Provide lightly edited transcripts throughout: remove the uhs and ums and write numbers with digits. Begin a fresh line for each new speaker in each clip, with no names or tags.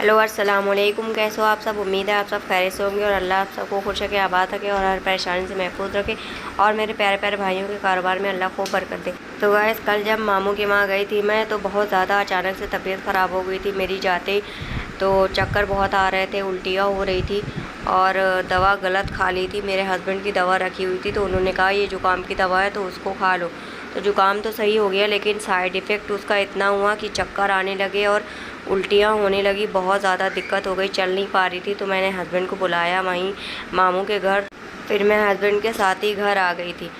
Hello अस्सलाम वालेकुम। कैसे हो आप सब? उम्मीद है आप सब खैरियत से होंगे और अल्लाह आप सबको खुश रखे, आबाद रखे और हर परेशानी से महफूज रखे और मेरे प्यारे प्यारे भाइयों के कारोबार में अल्लाह खूब बरकत दे। तो गाइस, कल जब मामू के वहाँ गई थी मैं तो बहुत ज़्यादा अचानक से तबीयत ख़राब हो गई थी मेरी जाते, तो चक्कर बहुत आ रहे थे, उल्टियाँ हो रही थी और दवा गलत खा ली थी। मेरे हस्बैंड की दवा रखी हुई थी तो उन्होंने कहा ये ज़ुकाम की दवा है तो उसको खा लो। तो ज़ुकाम तो सही हो गया लेकिन साइड इफ़ेक्ट उसका इतना हुआ कि चक्कर आने लगे और उल्टियाँ होने लगी, बहुत ज़्यादा दिक्कत हो गई, चल नहीं पा रही थी। तो मैंने हस्बैंड को बुलाया वहीं मामू के घर, फिर मैं हस्बैंड के साथ ही घर आ गई थी।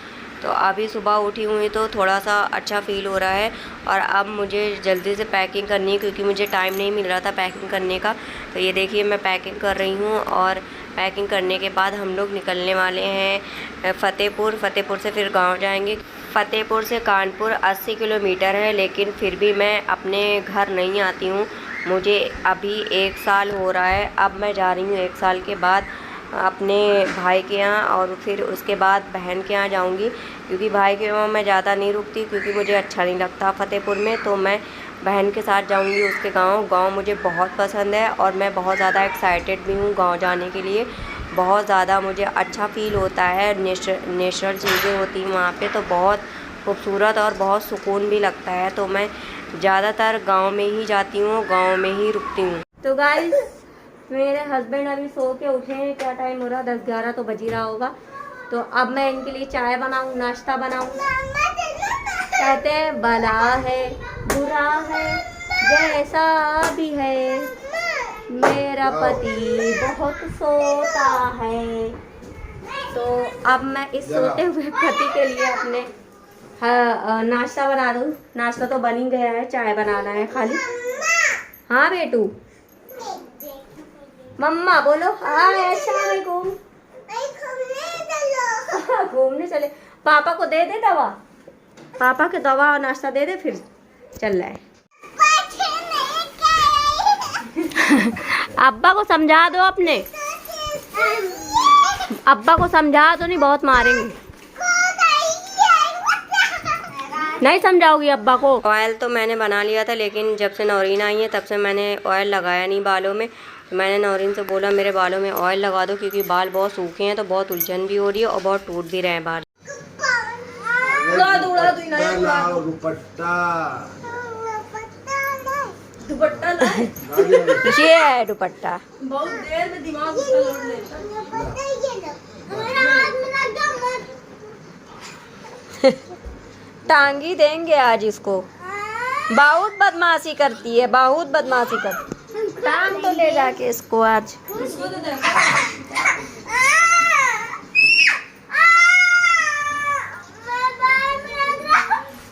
तो अभी सुबह उठी हुई तो थोड़ा सा अच्छा फ़ील हो रहा है और अब मुझे जल्दी से पैकिंग करनी है क्योंकि मुझे टाइम नहीं मिल रहा था पैकिंग करने का। तो ये देखिए मैं पैकिंग कर रही हूँ और पैकिंग करने के बाद हम लोग निकलने वाले हैं फ़तेहपुर से फिर गांव जाएंगे। फ़तेहपुर से कानपुर 80 किलोमीटर है लेकिन फिर भी मैं अपने घर नहीं आती हूँ। मुझे अभी 1 साल हो रहा है, अब मैं जा रही हूँ 1 साल के बाद अपने भाई के यहाँ और फिर उसके बाद बहन के यहाँ जाऊँगी क्योंकि भाई के वहाँ मैं ज़्यादा नहीं रुकती क्योंकि मुझे अच्छा नहीं लगता फ़तेहपुर में। तो मैं बहन के साथ जाऊँगी उसके गांव मुझे बहुत पसंद है और मैं बहुत ज़्यादा एक्साइटेड भी हूँ गांव जाने के लिए। बहुत ज़्यादा मुझे अच्छा फ़ील होता है, नेचुरल चीज़ें होती हैं वहाँ पे तो बहुत खूबसूरत और बहुत सुकून भी लगता है। तो मैं ज़्यादातर गांव में ही जाती हूँ, गांव में ही रुकती हूँ। तो गाइस, मेरे हस्बैंड अभी सो के उठे हैं, क्या टाइम हो रहा है 10-11 तो बज ही रहा होगा। तो अब मैं इनके लिए चाय बनाऊँ, नाश्ता बनाऊँ। कहते हैं भला है बुरा है जैसा भी है, मेरा पति बहुत सोता है। तो अब मैं इस सोते हुए पति के लिए अपने नाश्ता बना दूँ। नाश्ता तो बन ही गया है, चाय बनाना है खाली। हाँ बेटू, मम्मा बोलो। अस्सलामुअलैकुम। घूमने चले, पापा को दे दे दवा, पापा के दवा और नाश्ता दे दे फिर चल रहा है। अब्बा को समझा दो, अपने अब्बा को समझा दो, नहीं बहुत मारेंगे। नहीं समझाओगी अब्बा को? ऑयल तो मैंने बना लिया था लेकिन जब से नौरीन आई है तब से मैंने ऑयल लगाया नहीं बालों में। तो मैंने नौरीन से बोला मेरे बालों में ऑयल लगा दो क्योंकि बाल बहुत सूखे हैं तो बहुत उलझन भी हो रही है और बहुत टूट भी रहे हैं बाल। ये है दुपट्टा। बहुत देर में दिमाग उसका लोड लेता। टांगी देंगे आज इसको, बहुत बदमाशी करती है, बहुत बदमाशी करती। टांग तो ले जाके इसको आज।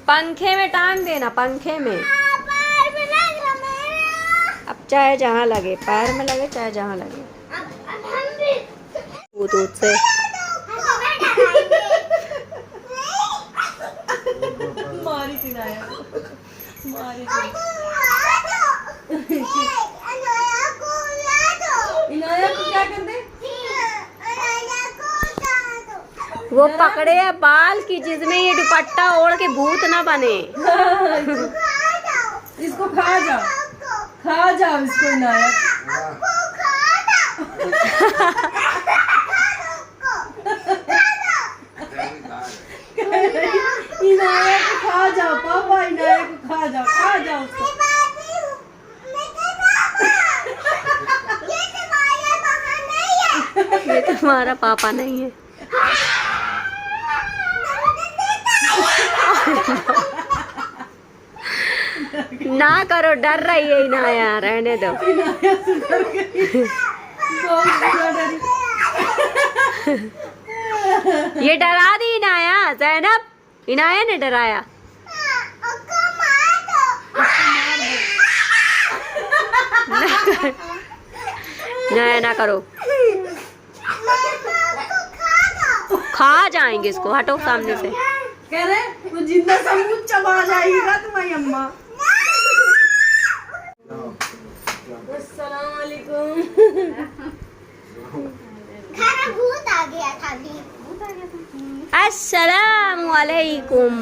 पंखे में टांग देना, पंखे में। अब चाहे जहाँ लगे, पैर में लगे चाहे जहाँ लगे। दूध से मारी सिनाया, मारी इनाया को क्या कर दे? वो पकड़े है बाल की जिसमें ये दुपट्टा ओढ़ के भूत ना बने।
इसको खा जाओ, खा जाओ इसको इनाया। इनाया को खा जाओ पापा, इनाया को खा जाओ, खा जाओ उसको।
ये तुम्हारा पापा नहीं है। ना करो, डर रही है इनाया, रहने दो।
इनाया सुधर गई, बहुत डरी।
ये डरा दी इनाया, ज़ैनब, इनाया ने डराया। ना ना करो, खा जाएंगे इसको, हटो सामने से।
कह रहे वो जिंदा सबूत चबा जाएगा तुम्हारी अम्मा। अस्सलाम वालेकुम।
भूत आ गया था, भूत आ गया था।
अस्सलाम वालेकुम।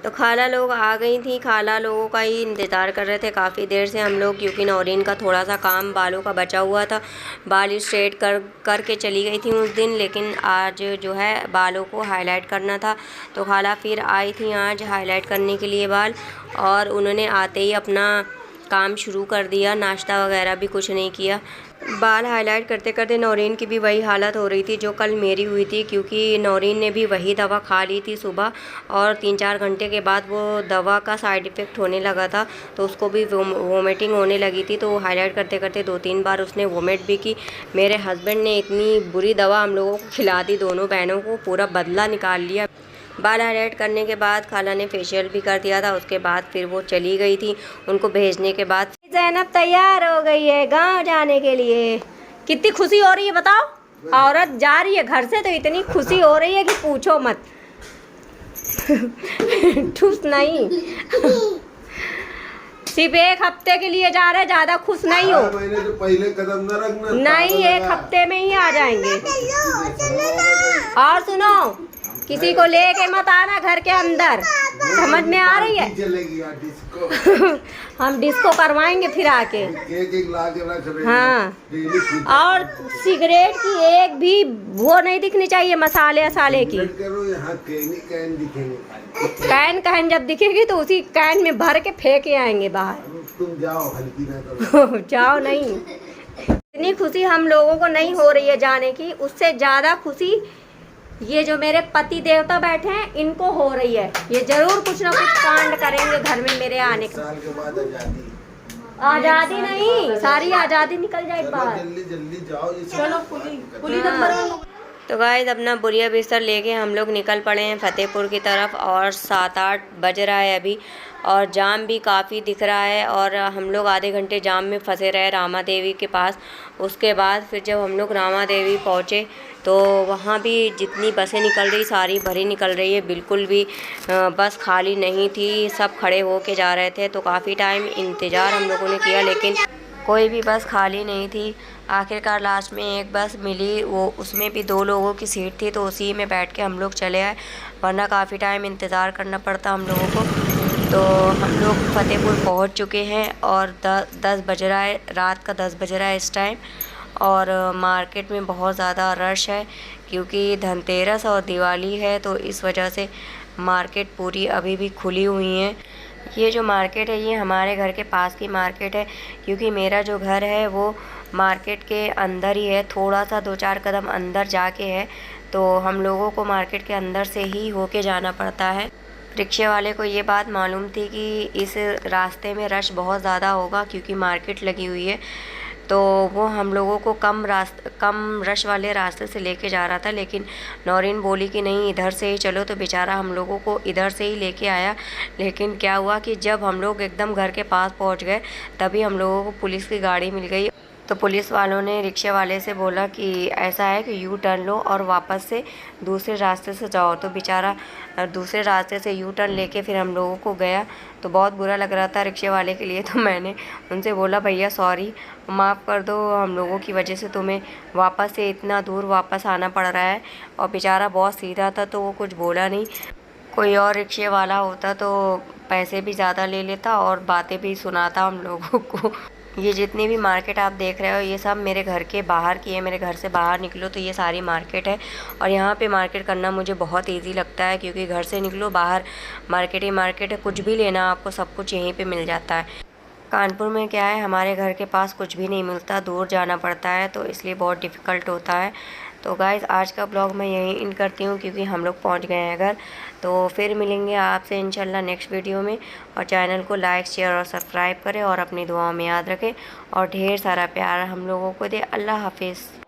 तो खाला लोग आ गई थी, खाला लोगों का ही इंतज़ार कर रहे थे काफ़ी देर से हम लोग, क्योंकि नौरीन का थोड़ा सा काम बालों का बचा हुआ था, बाल स्ट्रेट करके चली गई थी उस दिन, लेकिन आज जो है बालों को हाईलाइट करना था। तो खाला फिर आई थी आज हाईलाइट करने के लिए बाल, और उन्होंने आते ही अपना काम शुरू कर दिया, नाश्ता वगैरह भी कुछ नहीं किया। बाल हाईलाइट करते करते नौरीन की भी वही हालत हो रही थी जो कल मेरी हुई थी, क्योंकि नौरीन ने भी वही दवा खा ली थी सुबह, और 3-4 घंटे के बाद वो दवा का साइड इफ़ेक्ट होने लगा था, तो उसको भी वोमिटिंग होने लगी थी। तो हाईलाइट करते करते 2-3 बार उसने वोमिट भी की। मेरे हस्बैंड ने इतनी बुरी दवा हम लोगों को खिला दी, दोनों बहनों को पूरा बदला निकाल लिया। बाल हाईलाइट करने के बाद खाला ने फेशियल भी कर दिया था, उसके बाद फिर वो चली गई थी। उनको भेजने के बाद ज़ैनब तैयार हो गई है गांव जाने के लिए। कितनी खुशी हो रही है बताओ, औरत जा रही है घर से तो इतनी खुशी हो रही है कि पूछो मत। ठुस नहीं, सिर्फ 1 हफ्ते के लिए जा रहे, ज्यादा खुश नहीं हो।
महीने से पहले कदम न रखना,
नहीं 1 हफ्ते में ही आ जाएंगे। और सुनो, किसी को लेके मत आना घर के अंदर, समझ में आ रही है?
चलेगी डिस्को।
हम डिस्को करवाएंगे फिर आके।
एक ला के रख रहे हैं।
हाँ, और सिगरेट की एक भी वो नहीं दिखनी चाहिए, मसाले असाले की।
करो यहाँ कैन दिखेंगे।
कैन जब दिखेगी तो उसी कैन में भर के फेंके आएंगे बाहर।
तुम जाओ, हल्की ना करो।
जाओ नहीं। इतनी खुशी हम लोगों को नहीं हो रही है जाने की, उससे ज्यादा खुशी ये जो मेरे पति देवता बैठे हैं इनको हो रही है। ये जरूर कुछ ना कुछ कांड करेंगे घर में मेरे आने का।
साल के बाद
आजादी नहीं, सारी आजादी निकल जाए बाहर।
जल्दी जल्दी जाओ।
चलो पुली नंबर।
तो गाइस अपना बोरिया बिस्तर लेके हम लोग निकल पड़े हैं फतेहपुर की तरफ, और 7-8 बज रहा है अभी, और जाम भी काफ़ी दिख रहा है, और हम लोग आधे घंटे जाम में फंसे रहे रामा देवी के पास। उसके बाद फिर जब हम लोग रामा देवी पहुँचे तो वहाँ भी जितनी बसें निकल रही सारी भरी निकल रही है, बिल्कुल भी बस खाली नहीं थी, सब खड़े होके जा रहे थे। तो काफ़ी टाइम इंतज़ार हम लोगों ने किया, लेकिन कोई भी बस खाली नहीं थी। आखिरकार लास्ट में एक बस मिली, वो उसमें भी 2 लोगों की सीट थी, तो उसी में बैठ के हम लोग चले आए, वरना काफ़ी टाइम इंतज़ार करना पड़ता हम लोगों को। तो हम लोग फतेहपुर पहुंच चुके हैं, और 10 बज रहा है, रात का 10 बज रहा है इस टाइम, और मार्केट में बहुत ज़्यादा रश है, क्योंकि धनतेरस और दिवाली है, तो इस वजह से मार्केट पूरी अभी भी खुली हुई है। ये जो मार्केट है ये हमारे घर के पास की मार्केट है, क्योंकि मेरा जो घर है वो मार्केट के अंदर ही है, थोड़ा सा 2-4 कदम अंदर जाके है, तो हम लोगों को मार्केट के अंदर से ही होके जाना पड़ता है। रिक्शे वाले को ये बात मालूम थी कि इस रास्ते में रश बहुत ज़्यादा होगा, क्योंकि मार्केट लगी हुई है, तो वो हम लोगों को कम रश वाले रास्ते से लेके जा रहा था। लेकिन नौरीन बोली कि नहीं इधर से ही चलो, तो बेचारा हम लोगों को इधर से ही लेके आया। लेकिन क्या हुआ कि जब हम लोग एकदम घर के पास पहुंच गए, तभी हम लोगों को पुलिस की गाड़ी मिल गई। तो पुलिस वालों ने रिक्शे वाले से बोला कि ऐसा है कि यू टर्न लो और वापस से दूसरे रास्ते से जाओ। तो बेचारा दूसरे रास्ते से यू टर्न लेके फिर हम लोगों को गया। तो बहुत बुरा लग रहा था रिक्शे वाले के लिए। तो मैंने उनसे बोला भैया सॉरी, माफ़ कर दो, हम लोगों की वजह से तुम्हें वापस से इतना दूर वापस आना पड़ रहा है। और बेचारा बहुत सीधा था तो वो कुछ बोला नहीं। कोई और रिक्शे वाला होता तो पैसे भी ज़्यादा ले लेता और बातें भी सुनाता हम लोगों को। ये जितनी भी मार्केट आप देख रहे हो ये सब मेरे घर के बाहर की है। मेरे घर से बाहर निकलो तो ये सारी मार्केट है, और यहाँ पे मार्केट करना मुझे बहुत इजी लगता है, क्योंकि घर से निकलो बाहर मार्केट ही मार्केट है, कुछ भी लेना आपको सब कुछ यहीं पे मिल जाता है। कानपुर में क्या है, हमारे घर के पास कुछ भी नहीं मिलता, दूर जाना पड़ता है, तो इसलिए बहुत डिफ़िकल्ट होता है। तो गाइज़ आज का ब्लॉग मैं यहीं इन करती हूँ, क्योंकि हम लोग पहुँच गए हैं घर। तो फिर मिलेंगे आपसे इंशाल्लाह नेक्स्ट वीडियो में, और चैनल को लाइक शेयर और सब्सक्राइब करें, और अपनी दुआओं में याद रखें, और ढेर सारा प्यार हम लोगों को दे। अल्लाह हाफिज़।